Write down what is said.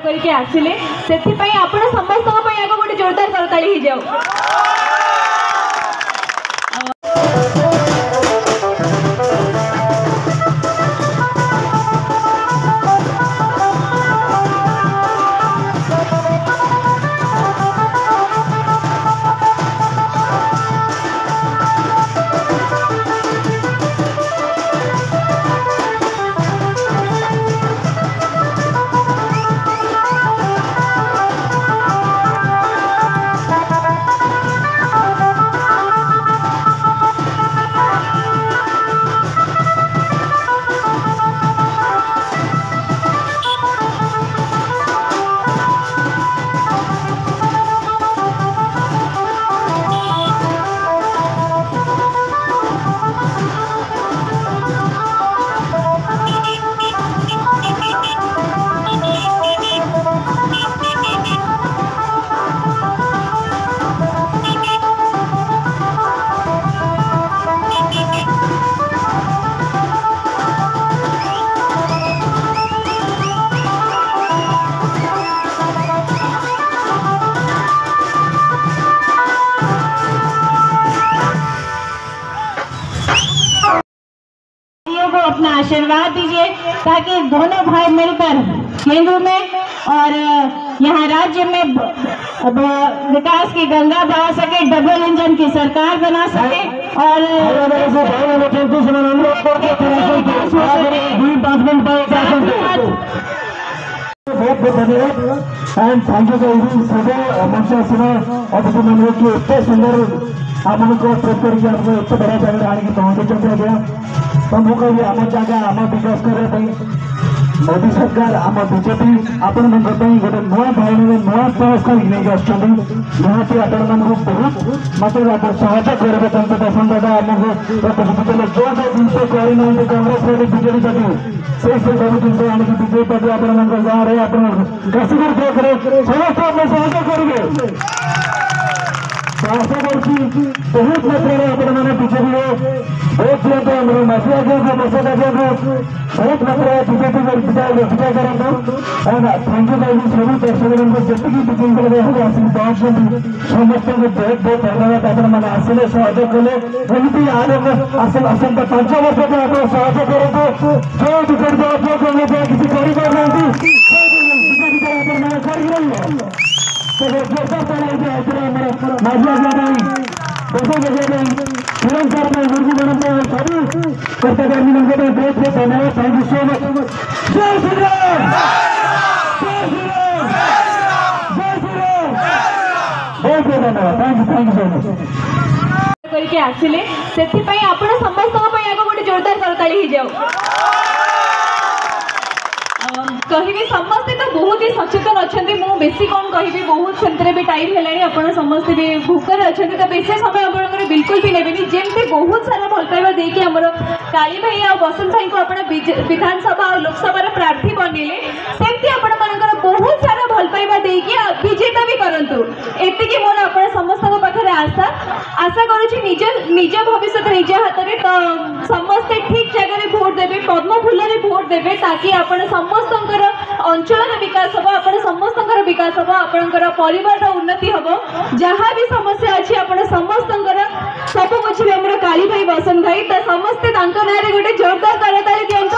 करके आसिले से आपण समस्त गोटे जोरदार करताली ही जाओ। अपना आशीर्वाद दीजिए ताकि दोनों भाई मिलकर केंद्र में और यहाँ राज्य में विकास की गंगा बहा सके, डबल इंजन की सरकार बना सके और बहुत बहुत धन्यवाद एंड थैंक यू सभी मंच अतिथि मान की एत सुंदर आम को ट्रेड करके एत बड़ा जगह आने पहुंचे आज्ञा तो मुझे आम जगह आम विकास करने मोदी सरकार आम बीजेपी आपण गोटे नुआ धारणा नुआ प्रयास करके निहाती आपण मानक बहुत मात्रा सहयोग करेंगे तंत्र पसंद आमको जो जो जिनस करना कांग्रेस पार्टी बीजेपी पार्टी से सब जिन आने बीजेपी पार्टी आपण गाँव में आप काशीगढ़ ब्लॉक समस्त सहयोग करेंगे। आशा करती बहुत मात्रा आपने बीजेपी भोट दिखाते माफी आज्ञा को प्रसाद आज्ञा को बहुत मात्रा बीजेपी विजय करूँ एंड थैंक यू भाई सभी दर्शक जी बीजेपी पहुंचते समस्त को बहुत बहुत धन्यवाद आपने आसिले सहयोग कले एमती आसंता 5 वर्ष आप सहयोग करूँ जो टिकट जो किसी धन्यवाद। Thank you so much. जय श्री राम, जय श्री राम, जय श्री राम। बहुत बहुत धन्यवाद। थैंक यू सो मच करके आसिले से आपण समस्त गोटे जोरदार करताली ही जाओ। कहि समस्ते तो बहुत ही सचेतन अच्छा मुझे बेसी कौन कहि बहुत से भी टाइम है आपड़ समस्ते भी भूकर अच्छा तो बेसी समय आप बिल्कुल भी नेबेनी जमी बहुत सारा भल पाइबा देकी आमर काली भाई आ बसंत भाई को आप विधानसभा और लोकसभा प्रार्थी बनइले सेमती आपण मानकर बहुत सारा भल पाइबा देकी विजेता भी करंतु एतिकी मोर आप समस्त पाखे आशा आशा करुँच निज निज भविष्य निज हाथ में तो समस्ते ठीक जगह भोट देवे पद्म फूल भोट देवे ताकि आपण समस्त अंचल विकास हम आप समस्त विकास हम आपंकर परिवार उन्नति हम जहाँ भी समस्या अच्छी आप समस्त सब बुझे आम काली भाई बसंत भाई तो समस्ते ना गोटे जोरदार करताली दिंतु।